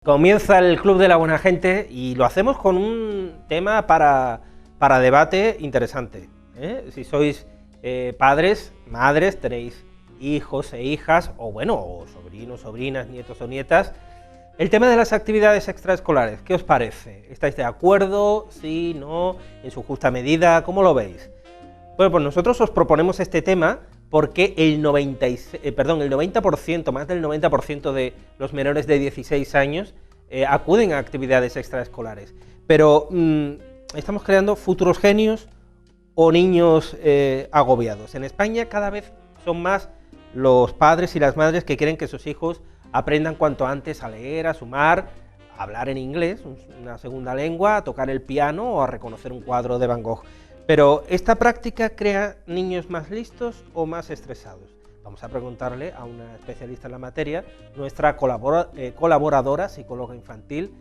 Comienza el Club de la Buena Gente y lo hacemos con un tema para debate interesante, ¿eh? Si sois padres, madres, tenéis hijos e hijas, o bueno, o sobrinos, sobrinas, nietos o nietas, el tema de las actividades extraescolares, ¿qué os parece? ¿Estáis de acuerdo? ¿Sí? ¿No? ¿En su justa medida? ¿Cómo lo veis? Bueno, pues nosotros os proponemos este tema porque el 90%, más del 90% de los menores de 16 años acuden a actividades extraescolares. Pero estamos creando futuros genios o niños agobiados. En España cada vez son más los padres y las madres que quieren que sus hijos aprendan cuanto antes a leer, a sumar, a hablar en inglés, una segunda lengua, a tocar el piano o a reconocer un cuadro de Van Gogh. Pero ¿esta práctica crea niños más listos o más estresados? Vamos a preguntarle a una especialista en la materia, nuestra colaboradora, psicóloga infantil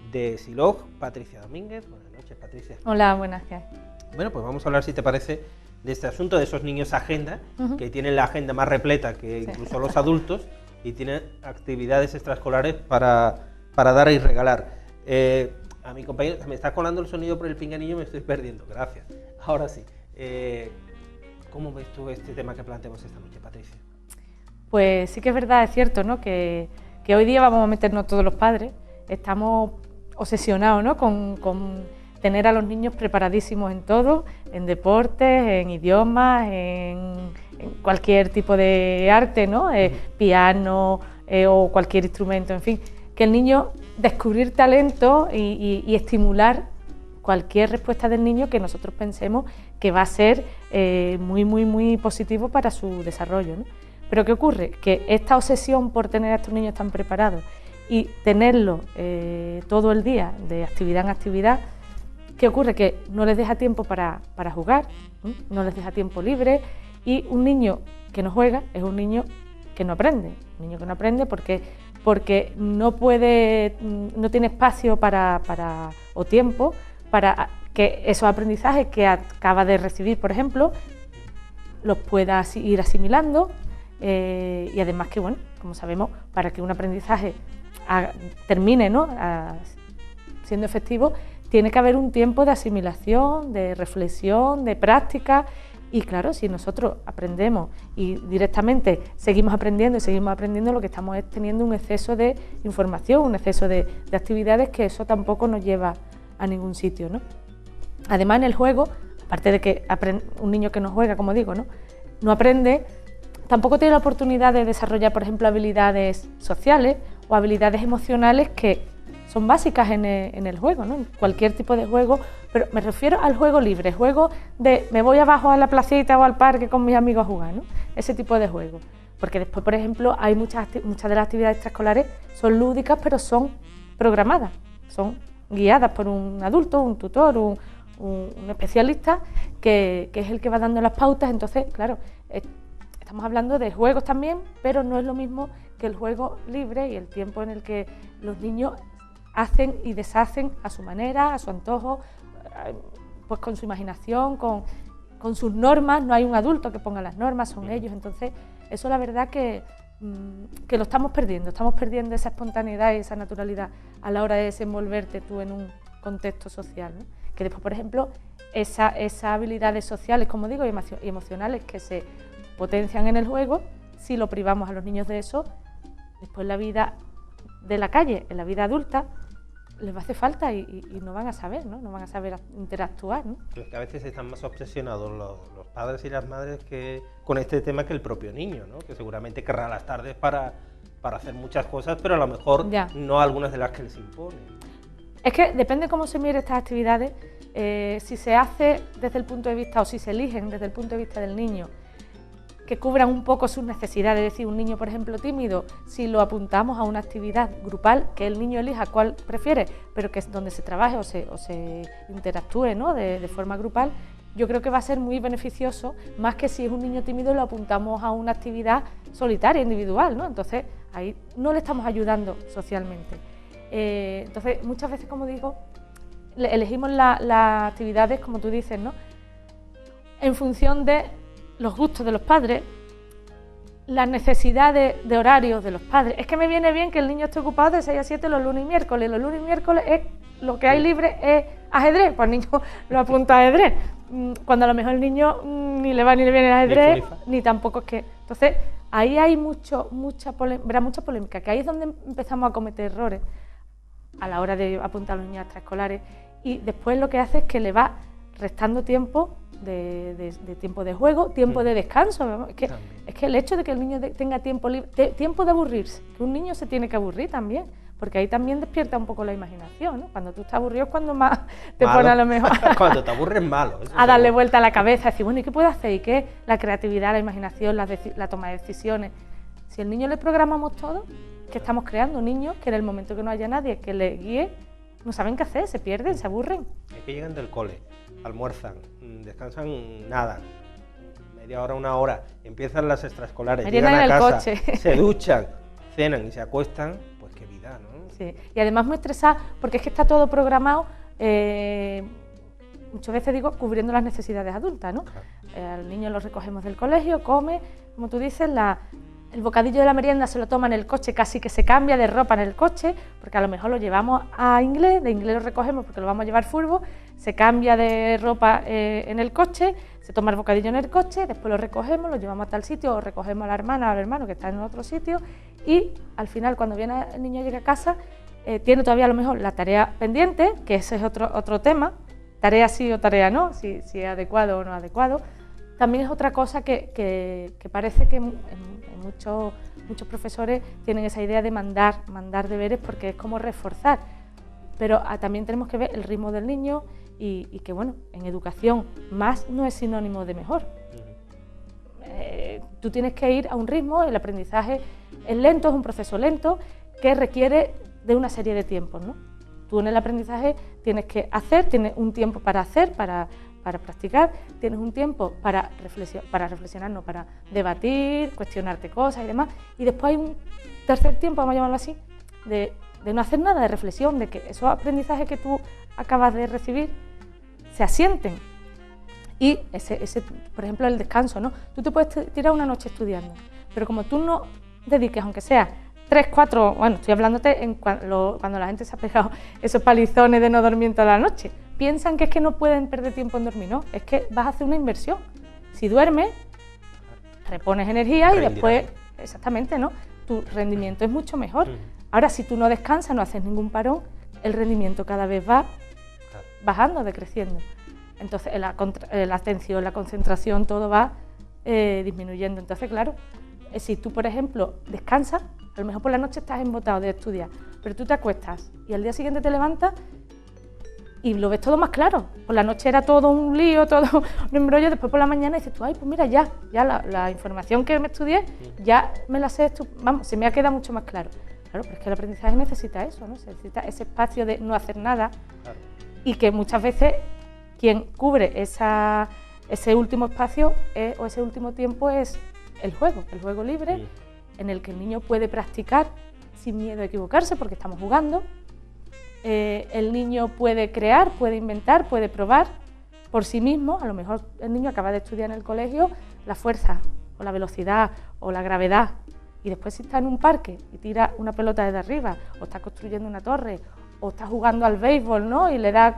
de Silog, Patricia Domínguez. Buenas noches, Patricia. Hola, buenas noches. Bueno, pues vamos a hablar, si te parece, de este asunto, de esos niños agenda, que tienen la agenda más repleta que incluso los adultos y tienen actividades extraescolares para dar y regalar. A mi compañero, me está colando el sonido por el pinganillo, me estoy perdiendo, gracias. Ahora sí. ¿Cómo ves tú este tema que planteamos esta noche, Patricia? Pues sí que es verdad, es cierto, ¿no? Que hoy día vamos a meternos todos los padres, estamos obsesionados, ¿no? con tener a los niños preparadísimos en todo, en deportes, en idiomas, en cualquier tipo de arte, ¿no? Piano o cualquier instrumento, en fin, que el niño descubrir talento y estimular cualquier respuesta del niño que nosotros pensemos que va a ser muy positivo para su desarrollo, ¿no? Pero ¿qué ocurre? Que esta obsesión por tener a estos niños tan preparados y tenerlos todo el día de actividad en actividad, ¿qué ocurre? Que no les deja tiempo para jugar, no les deja tiempo libre, y un niño que no juega es un niño que no aprende, porque no tiene espacio o tiempo para que esos aprendizajes que acaba de recibir, por ejemplo, los pueda ir asimilando, y además que, bueno, como sabemos, para que un aprendizaje termine, ¿no? Siendo efectivo, tiene que haber un tiempo de asimilación, de reflexión, de práctica. Y claro, si nosotros aprendemos y directamente seguimos aprendiendo, lo que estamos es teniendo un exceso de información, un exceso de actividades, que eso tampoco nos lleva a ningún sitio, ¿no? Además, en el juego, aparte de que un niño que no juega, como digo, no aprende, tampoco tiene la oportunidad de desarrollar, por ejemplo, habilidades sociales o habilidades emocionales que son básicas en el juego, ¿no? En cualquier tipo de juego, pero me refiero al juego libre, juego de me voy abajo a la placita o al parque con mis amigos a jugar, ¿no? Ese tipo de juego. Porque después, por ejemplo, hay muchas de las actividades extraescolares son lúdicas, pero son programadas, son guiadas por un adulto, un tutor, un especialista que es el que va dando las pautas. Entonces, claro, estamos hablando de juegos también, pero no es lo mismo que el juego libre y el tiempo en el que los niños hacen y deshacen a su manera, a su antojo, pues con su imaginación, con sus normas. No hay un adulto que ponga las normas, son ellos. Entonces, eso la verdad que lo estamos perdiendo esa espontaneidad y esa naturalidad a la hora de desenvolverte tú en un contexto social, ¿no? Que después, por ejemplo, esas habilidades sociales, como digo, y emocionales que se potencian en el juego, si lo privamos a los niños de eso, después en la vida de la calle, en la vida adulta, les va a hacer falta y no van a saber, ¿no? No van a saber interactuar, ¿no? Creo que a veces están más obsesionados los padres y las madres con este tema que el propio niño, ¿no? Que seguramente querrá las tardes para hacer muchas cosas, pero a lo mejor no algunas de las que les imponen. Es que depende cómo se mire estas actividades, si se hace desde el punto de vista, o si se eligen desde el punto de vista del niño, que cubran un poco sus necesidades. Es decir, un niño, por ejemplo, tímido, si lo apuntamos a una actividad grupal, que el niño elija cuál prefiere, pero que es donde se trabaje o se interactúe, ¿no? de forma grupal, yo creo que va a ser muy beneficioso, más que si es un niño tímido y lo apuntamos a una actividad solitaria, individual, ¿no? Entonces, ahí no le estamos ayudando socialmente. Entonces, muchas veces, como digo, elegimos las actividades, como tú dices, ¿no? En función de los gustos de los padres, las necesidades de horarios de los padres. Es que me viene bien que el niño esté ocupado de 6 a 7 los lunes y miércoles. Los lunes y miércoles es lo que hay libre es ajedrez, pues el niño lo apunta a ajedrez. Cuando a lo mejor el niño ni le va ni le viene el ajedrez, ni tampoco es que... Entonces, ahí hay mucha polémica, que ahí es donde empezamos a cometer errores a la hora de apuntar a los niños a extraescolares, y después lo que hace es que le va restando tiempo de tiempo de juego, tiempo de descanso. Es que el hecho de que el niño tenga tiempo libre, tiempo de aburrirse, que un niño se tiene que aburrir también, porque ahí también despierta un poco la imaginación, ¿no? Cuando tú estás aburrido es cuando más te pone a lo mejor cuando te aburres malo, a darle vuelta a la cabeza, a decir, bueno, ¿y qué puedo hacer? ¿Y qué? La creatividad, la imaginación, la toma de decisiones. Si al niño le programamos todo, que estamos creando niños que en el momento que no haya nadie que le guíe, no saben qué hacer, se pierden, se aburren. Es que llegan del cole, almuerzan, descansan nada, media hora, una hora, empiezan las extraescolares, llegan a casa, se duchan, cenan y se acuestan, pues qué vida, ¿no? Sí, y además muy estresada, porque es que está todo programado, muchas veces digo, cubriendo las necesidades adultas, ¿no? Claro. Al niño lo recogemos del colegio, come, como tú dices, el bocadillo de la merienda se lo toma en el coche, casi que se cambia de ropa en el coche, porque a lo mejor lo llevamos a inglés, de inglés lo recogemos porque lo vamos a llevar furbo, se cambia de ropa en el coche, se toma el bocadillo en el coche, después lo recogemos, lo llevamos a tal sitio, o recogemos a la hermana o al hermano que está en otro sitio, y al final cuando viene el niño llega a casa, tiene todavía a lo mejor la tarea pendiente, que ese es otro tema, tarea sí o tarea no, si es adecuado o no adecuado. También es otra cosa que parece que muchos profesores tienen esa idea de mandar deberes porque es como reforzar, pero también tenemos que ver el ritmo del niño y que, bueno, en educación más no es sinónimo de mejor. Tú tienes que ir a un ritmo, el aprendizaje es lento, es un proceso lento que requiere de una serie de tiempos, ¿no? Tú en el aprendizaje tienes que hacer, tienes un tiempo para hacer, para practicar, tienes un tiempo para reflexionar, no, para debatir, cuestionarte cosas y demás, y después hay un tercer tiempo, vamos a llamarlo así, de no hacer nada, de reflexión, de que esos aprendizajes que tú acabas de recibir se asienten. Y ese, por ejemplo, el descanso, ¿no? Tú te puedes tirar una noche estudiando, pero como tú no dediques, aunque sea 3, 4, bueno, estoy hablándote cuando la gente se ha pegado esos palizones de no dormir en toda la noche, piensan que es que no pueden perder tiempo en dormir, no, es que vas a hacer una inversión. Si duermes, repones energía y después, exactamente, ¿no? Tu rendimiento es mucho mejor. Ahora, si tú no descansas, no haces ningún parón, el rendimiento cada vez va bajando, decreciendo. Entonces, la atención, la concentración, todo va disminuyendo. Entonces, claro, si tú, por ejemplo, descansas, a lo mejor por la noche estás embotado de estudiar, pero tú te acuestas y al día siguiente te levantas y lo ves todo más claro. Por la noche era todo un lío, todo un embrollo, después por la mañana dices tú, ay, pues mira, ya la información que me estudié, ya me la sé, vamos, se me ha quedado mucho más claro. Claro, pero es que el aprendizaje necesita eso, ¿no? Se necesita ese espacio de no hacer nada, claro. Y que muchas veces quien cubre ese último espacio o ese último tiempo es el juego libre, sí, en el que el niño puede practicar sin miedo a equivocarse porque estamos jugando. El niño puede crear, puede inventar, puede probar por sí mismo. A lo mejor el niño acaba de estudiar en el colegio la fuerza o la velocidad o la gravedad, y después si está en un parque y tira una pelota desde arriba, o está construyendo una torre, o está jugando al béisbol, ¿no? Y le da,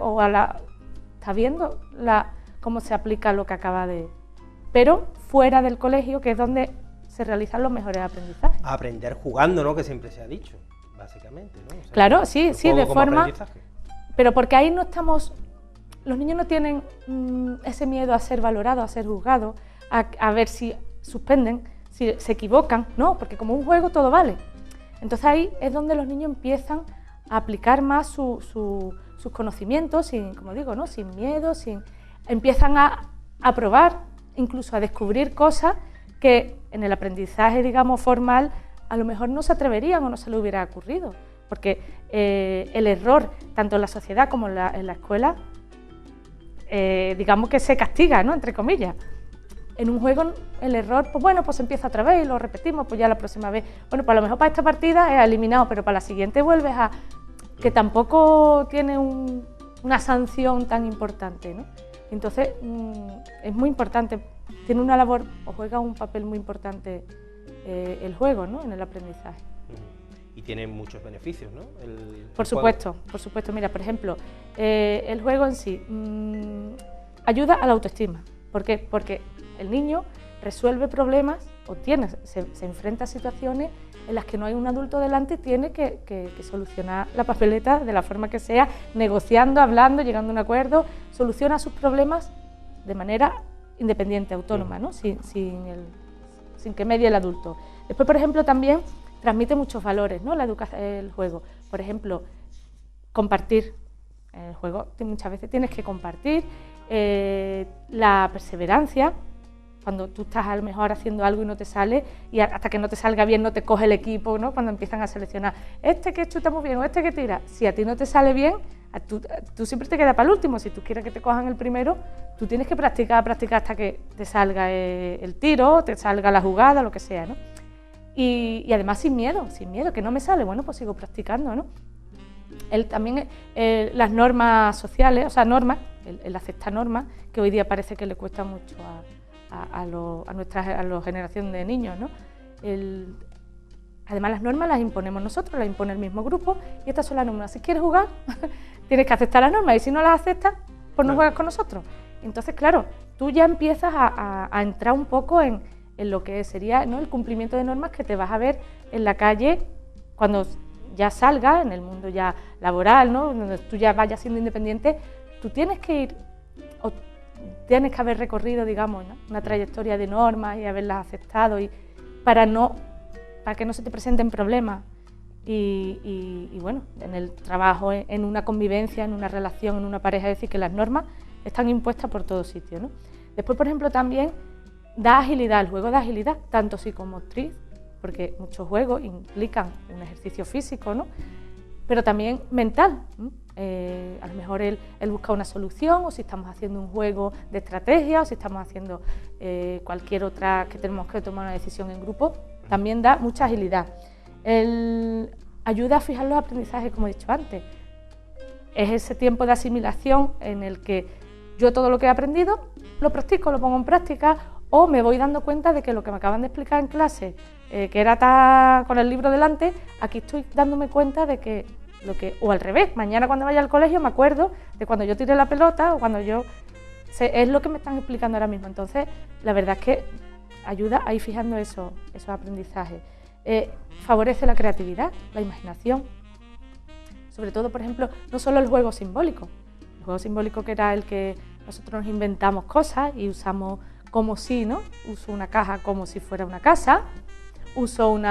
está viendo cómo se aplica lo que acaba de... Pero fuera del colegio, que es donde se realizan los mejores aprendizajes. Aprender jugando, ¿no? Que siempre se ha dicho, básicamente, ¿no? O sea, claro, sí, de forma... Pero porque ahí no estamos... Los niños no tienen ese miedo a ser valorados, a ser juzgados, a ver si suspenden, si se equivocan, no, porque como un juego todo vale. Entonces ahí es donde los niños empiezan a aplicar más sus conocimientos, como digo, ¿no? Sin miedo, empiezan a probar, incluso a descubrir cosas que en el aprendizaje, digamos, formal, a lo mejor no se atreverían o no se les hubiera ocurrido, porque el error, tanto en la sociedad como en la escuela, digamos que se castiga, ¿no? Entre comillas. En un juego el error, pues bueno, pues empieza otra vez y lo repetimos, pues ya la próxima vez, bueno, pues a lo mejor para esta partida es eliminado, pero para la siguiente vuelves a... que tampoco tiene una sanción tan importante, ¿no? Entonces es muy importante, tiene una labor o juega un papel muy importante el juego, ¿no?, en el aprendizaje. Y tiene muchos beneficios, ¿no? Por supuesto. Mira, por ejemplo, el juego en sí ayuda a la autoestima. ¿Por qué? Porque el niño resuelve problemas o se enfrenta a situaciones en las que no hay un adulto delante y tiene que solucionar la papeleta de la forma que sea, negociando, hablando, llegando a un acuerdo, soluciona sus problemas de manera independiente, autónoma, ¿no? sin que medie el adulto. Después, por ejemplo, también transmite muchos valores, ¿no?, el juego. Por ejemplo, compartir. En el juego muchas veces tienes que compartir, la perseverancia. Cuando tú estás a lo mejor haciendo algo y no te sale, y hasta que no te salga bien no te coge el equipo, ¿no?, cuando empiezan a seleccionar este que chuta muy bien o este que tira. Si a ti no te sale bien, tú siempre te quedas para el último. Si tú quieres que te cojan el primero, tú tienes que practicar hasta que te salga el tiro, te salga la jugada, lo que sea, ¿no? Y además sin miedo, que no me sale, bueno, pues sigo practicando, ¿no? También las normas sociales, o sea, el aceptar normas, que hoy día parece que le cuesta mucho a la generación de niños, ¿no? Además, las normas las imponemos nosotros, las impone el mismo grupo, y estas son las normas. Si quieres jugar, tienes que aceptar las normas, y si no las aceptas, pues no juegas con nosotros. Entonces, claro, tú ya empiezas a entrar un poco en lo que sería, ¿no?, el cumplimiento de normas que te vas a ver en la calle cuando ya salgas, en el mundo ya laboral, ¿no?, donde tú ya vayas siendo independiente. Tú tienes que ir, o tienes que haber recorrido, digamos, ¿no?, una trayectoria de normas y haberlas aceptado, y para que no se te presenten problemas. Y bueno, en el trabajo, en una convivencia, en una relación, en una pareja, es decir, que las normas están impuestas por todo sitio, ¿no? Después, por ejemplo, también da agilidad, el juego da agilidad, tanto psicomotriz, porque muchos juegos implican un ejercicio físico, ¿no?, pero también mental, ¿no? A lo mejor el buscar una solución, o si estamos haciendo un juego de estrategia, o si estamos haciendo cualquier otra que tenemos que tomar una decisión en grupo, también da mucha agilidad. Ayuda a fijar los aprendizajes, como he dicho antes. Es ese tiempo de asimilación en el que yo todo lo que he aprendido lo practico, lo pongo en práctica, o me voy dando cuenta de que lo que me acaban de explicar en clase, que era con el libro delante, aquí estoy dándome cuenta de que o al revés, mañana cuando vaya al colegio me acuerdo de cuando yo tiré la pelota, o cuando es lo que me están explicando ahora mismo. Entonces, la verdad es que ayuda a ir fijando esos aprendizajes. Favorece la creatividad, la imaginación. Sobre todo, por ejemplo, no solo el juego simbólico. El juego simbólico, que era el que nosotros nos inventamos cosas y usamos como si, ¿no? Uso una caja como si fuera una casa, uso un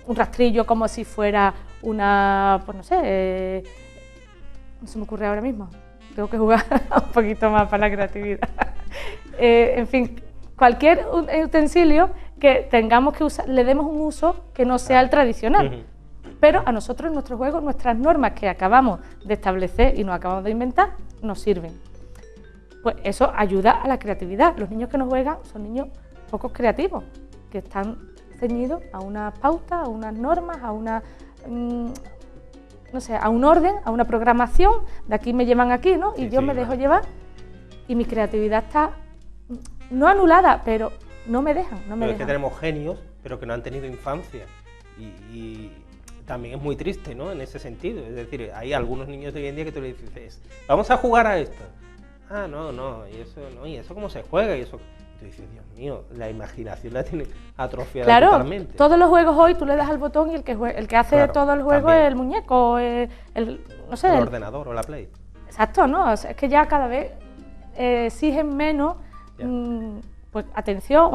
rastrillo como si fuera una, pues no sé, no se me ocurre ahora mismo, tengo que jugar un poquito más para la creatividad. En fin, cualquier utensilio que tengamos que usar, le demos un uso que no sea el tradicional. Pero a nosotros, nuestros juegos, nuestras normas que acabamos de establecer y nos acabamos de inventar, nos sirven. Pues eso ayuda a la creatividad. Los niños que nos juegan son niños pocos creativos, que están ceñidos a una pauta, a unas normas, a una, no sé, a un orden, a una programación. De aquí me llevan aquí, ¿no? Y yo me dejo llevar, y mi creatividad está no anulada, pero no me dejan. Es que tenemos genios, pero que no han tenido infancia. Y también es muy triste, ¿no?, en ese sentido. Es decir, hay algunos niños de hoy en día que tú le dices, vamos a jugar a esto. Ah, no, y eso cómo se juega, y eso. Y tú dices, Dios mío, la imaginación la tiene atrofiada totalmente. Claro, todos los juegos hoy tú le das al botón y el que hace todo el juego también es el muñeco, no sé, el ordenador o la Play. Exacto, ¿no? Es que ya cada vez exigen menos, pues atención,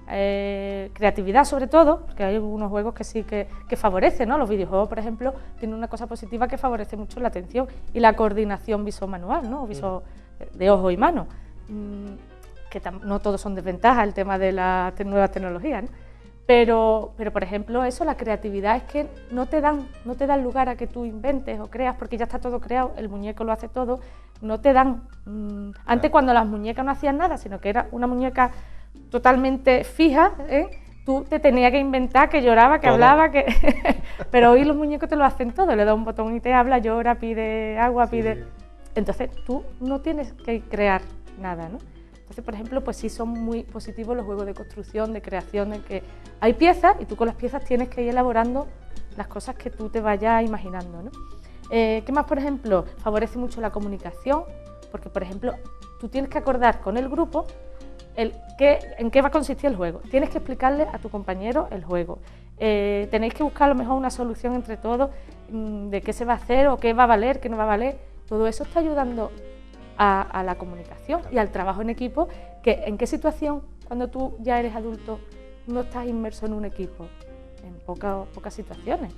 creatividad sobre todo, porque hay algunos juegos que sí que favorecen, ¿no? Los videojuegos, por ejemplo, tienen una cosa positiva que favorece mucho la atención y la coordinación viso-manual, ¿no? Viso de ojo y mano, que no todos son desventajas el tema de las nuevas tecnologías, ¿no? Pero, por ejemplo, eso, la creatividad es que no te dan lugar a que tú inventes o creas, porque ya está todo creado, el muñeco lo hace todo, no te dan. Antes, cuando las muñecas no hacían nada, sino que era una muñeca totalmente fija, tú te tenías que inventar, que lloraba, que todo hablaba, pero hoy los muñecos te lo hacen todo, le das un botón y te habla, llora, pide agua, pide. Entonces tú no tienes que crear nada, ¿no? Entonces, por ejemplo, pues sí son muy positivos los juegos de construcción, de creación, de que hay piezas y tú con las piezas tienes que ir elaborando las cosas que tú te vayas imaginando, ¿no? ¿Qué más, por ejemplo? Favorece mucho la comunicación, porque, por ejemplo, tú tienes que acordar con el grupo en qué va a consistir el juego. Tienes que explicarle a tu compañero el juego. Tenéis que buscar a lo mejor una solución entre todos de qué se va a hacer o qué va a valer, qué no va a valer. Todo eso está ayudando a la comunicación y al trabajo en equipo. Que, ¿en qué situación, cuando tú ya eres adulto, no estás inmerso en un equipo? En pocas situaciones.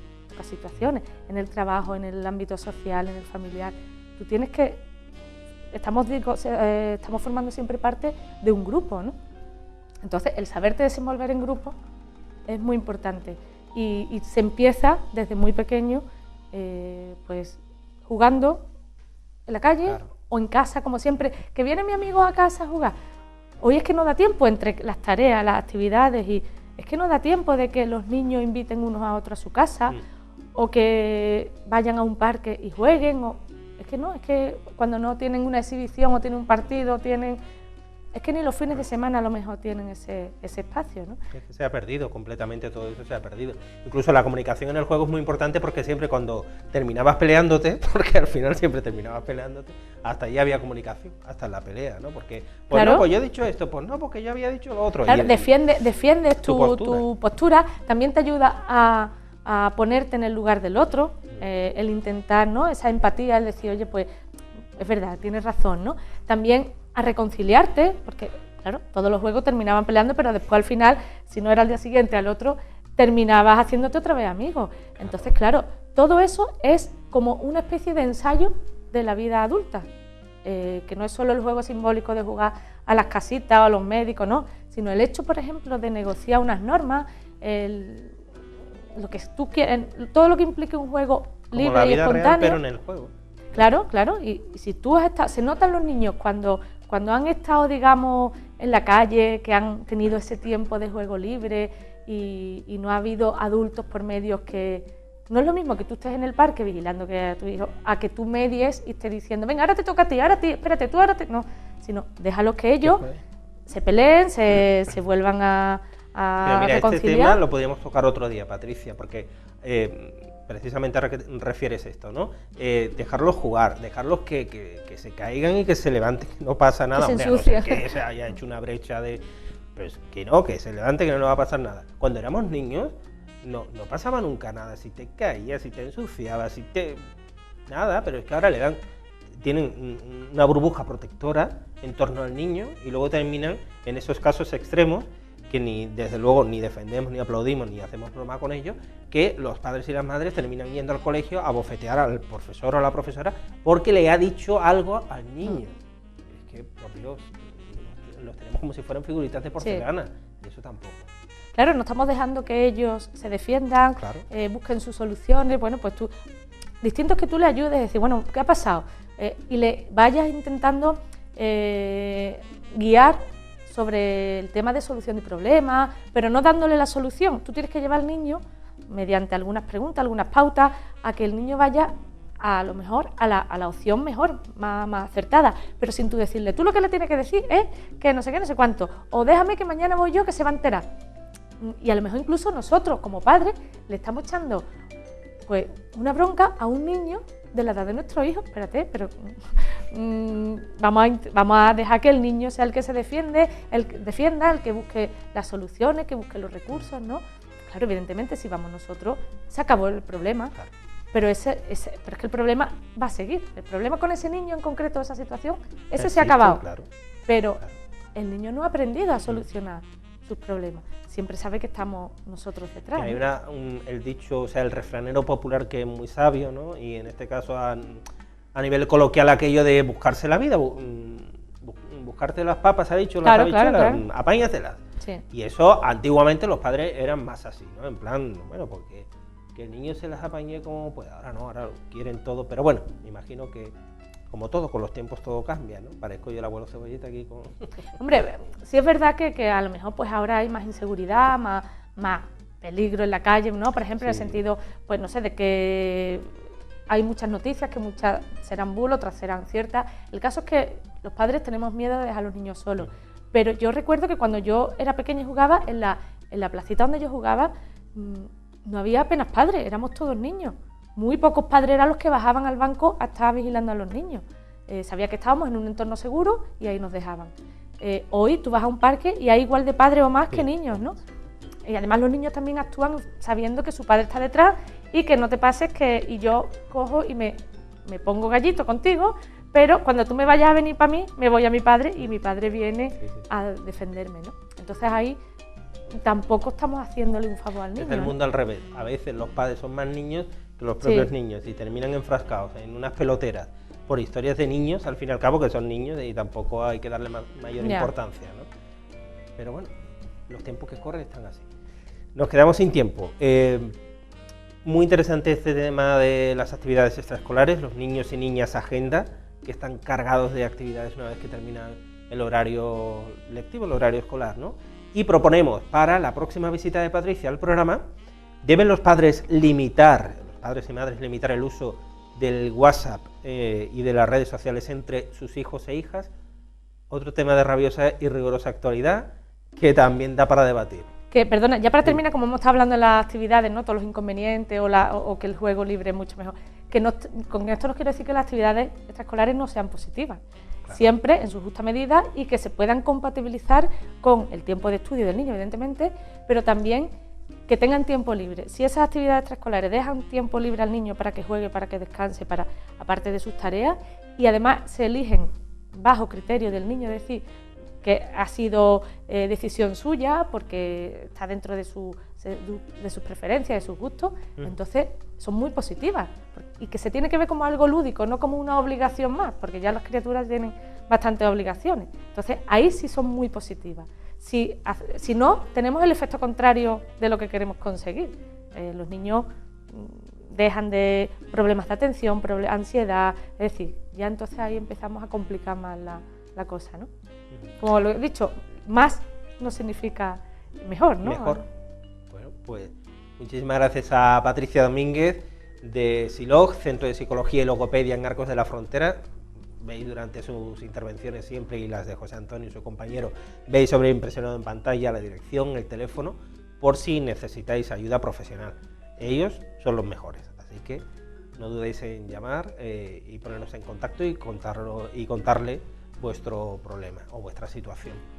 En el trabajo, en el ámbito social, en el familiar. Tú tienes que... Estamos formando siempre parte de un grupo, ¿no? Entonces, el saberte desenvolver en grupo es muy importante y se empieza desde muy pequeño, pues jugando en la calle, claro, o en casa, como siempre, que viene mi amigo a casa a jugar. Hoy es que no da tiempo entre las tareas, las actividades, y es que no da tiempo de que los niños inviten unos a otros a su casa, o que vayan a un parque y jueguen, es que cuando no tienen una exhibición o tienen un partido, es que ni los fines de semana a lo mejor tienen ese espacio, ¿no? Es que se ha perdido completamente, todo eso se ha perdido. Incluso la comunicación en el juego es muy importante, porque siempre cuando terminabas peleándote, porque al final siempre terminabas peleándote, hasta ahí había comunicación, hasta en la pelea, ¿no? Porque, pues claro, no, pues yo he dicho esto, pues no, porque yo había dicho lo otro. Claro, defiendes tu postura, también te ayuda a ponerte en el lugar del otro, el intentar, ¿no? Esa empatía, el decir, oye, pues es verdad, tienes razón, ¿no? También a reconciliarte, porque claro, todos los juegos terminaban peleando, pero después al final, si no era al día siguiente, al otro, terminabas haciéndote otra vez amigo. Entonces, claro, todo eso es como una especie de ensayo de la vida adulta, que no es solo el juego simbólico de jugar a las casitas o a los médicos, no, sino el hecho, por ejemplo, de negociar unas normas, lo que tú quieres, todo lo que implique un juego como libre la vida y espontáneo. Real, pero en el juego. Claro, y si tú has estado, se notan los niños cuando han estado, digamos, en la calle, que han tenido ese tiempo de juego libre y no ha habido adultos por medios que... No es lo mismo que tú estés en el parque vigilando que a tu hijo, a que tú medies y estés diciendo, venga, ahora te toca a ti, espérate, tú ahora te... No, sino déjalos que ellos se peleen, se vuelvan a mira, reconciliar. Este tema lo podríamos tocar otro día, Patricia, porque... precisamente refieres esto, ¿no? Dejarlos jugar, dejarlos que se caigan y que se levanten, que no pasa nada, que hombre, se ensucia. No sé que se haya hecho una brecha de... Pues que no, que se levante, que no va a pasar nada. Cuando éramos niños, no pasaba nunca nada, si te caías, si te ensuciabas, nada, pero es que ahora tienen una burbuja protectora en torno al niño y luego terminan en esos casos extremos que desde luego ni defendemos, ni aplaudimos, ni hacemos broma con ellos, que los padres y las madres terminan yendo al colegio a bofetear al profesor o a la profesora porque le ha dicho algo al niño. Es que, por Dios, los tenemos como si fueran figuritas de porcelana, y eso tampoco. Claro, no estamos dejando que ellos se defiendan, claro, busquen sus soluciones, bueno, pues tú, distinto es que tú le ayudes a decir, bueno, ¿qué ha pasado? Y le vayas intentando guiar sobre el tema de solución de problemas, pero no dándole la solución. Tú tienes que llevar al niño, mediante algunas preguntas, algunas pautas, a que el niño vaya a lo mejor a la opción mejor, más acertada, pero sin tú decirle, tú lo que le tienes que decir es que no sé qué, no sé cuánto, o déjame que mañana voy yo que se va a enterar. Y a lo mejor incluso nosotros, como padres, le estamos echando pues una bronca a un niño de la edad de nuestro hijo. Espérate, pero vamos a dejar que el niño sea el que se defienda, el que busque las soluciones, que busque los recursos, ¿no? Claro, evidentemente, si vamos nosotros, se acabó el problema, claro. Pero es que el problema va a seguir. El problema con ese niño en concreto, esa situación, se ha acabado. Claro. Pero el niño no ha aprendido a solucionar sus problemas. Siempre sabe que estamos nosotros detrás. Hay el dicho, o sea, el refranero popular que es muy sabio, ¿no? Y en este caso a nivel coloquial aquello de buscarse la vida, buscarte las papas, ha dicho, las habichuelas, claro. Apáñatelas. Sí. Y eso antiguamente los padres eran más así, ¿no? En plan, bueno, porque que el niño se las apañe como pueda. Ahora no, ahora quieren todo, pero bueno, me imagino que como todo, con los tiempos todo cambia, ¿no? Parezco yo el abuelo Cebolleta aquí con... Hombre, sí es verdad que a lo mejor pues ahora hay más inseguridad, más peligro en la calle, ¿no? Por ejemplo, en el sentido, pues no sé, de que hay muchas noticias, que muchas serán bulos, otras serán ciertas. El caso es que los padres tenemos miedo de dejar a los niños solos. Pero yo recuerdo que cuando yo era pequeña y jugaba, en la placita donde yo jugaba, no había apenas padres, éramos todos niños. Muy pocos padres eran los que bajaban al banco a estar vigilando a los niños. Sabía que estábamos en un entorno seguro y ahí nos dejaban. Hoy tú vas a un parque y hay igual de padres o más que niños, ¿no? Y además los niños también actúan sabiendo que su padre está detrás y que no te pases y yo cojo y me pongo gallito contigo, pero cuando tú me vayas a venir para mí, me voy a mi padre y mi padre viene a defenderme, ¿no? Entonces ahí tampoco estamos haciéndole un favor al niño. Es el mundo al revés. A veces los padres son más niños que los propios niños y terminan enfrascados en unas peloteras por historias de niños, al fin y al cabo, que son niños y tampoco hay que darle mayor importancia, ¿no? Pero bueno, los tiempos que corren están así. Nos quedamos sin tiempo. Muy interesante este tema de las actividades extraescolares, los niños y niñas agenda, que están cargados de actividades una vez que terminan el horario lectivo, el horario escolar, ¿no? Y proponemos para la próxima visita de Patricia al programa, deben los padres y madres limitar el uso del WhatsApp y de las redes sociales entre sus hijos e hijas. Otro tema de rabiosa y rigurosa actualidad que también da para debatir. Que, perdona, ya para terminar, como hemos estado hablando de las actividades, ¿no? Todos los inconvenientes o que el juego libre es mucho mejor, con esto no quiero decir que las actividades extraescolares no sean positivas, claro. Siempre en su justa medida y que se puedan compatibilizar con el tiempo de estudio del niño, evidentemente, pero también que tengan tiempo libre. Si esas actividades extraescolares dejan tiempo libre al niño para que juegue, para que descanse, aparte de sus tareas, y además se eligen bajo criterio del niño, es decir, que ha sido decisión suya porque está dentro de sus preferencias, de sus gustos, entonces son muy positivas y que se tiene que ver como algo lúdico, no como una obligación más, porque ya las criaturas tienen bastantes obligaciones, entonces ahí sí son muy positivas. Si no, tenemos el efecto contrario de lo que queremos conseguir. Los niños dejan de problemas de atención, ansiedad, es decir, ya entonces ahí empezamos a complicar más la cosa, ¿no? Como lo he dicho, más no significa mejor, ¿no? Mejor. Bueno, pues muchísimas gracias a Patricia Domínguez de SILOG, Centro de Psicología y Logopedia en Arcos de la Frontera. Veis durante sus intervenciones siempre, y las de José Antonio y su compañero, veis sobreimpresionado en pantalla la dirección, el teléfono, por si necesitáis ayuda profesional. Ellos son los mejores, así que no dudéis en llamar y ponernos en contacto y contarle vuestro problema o vuestra situación.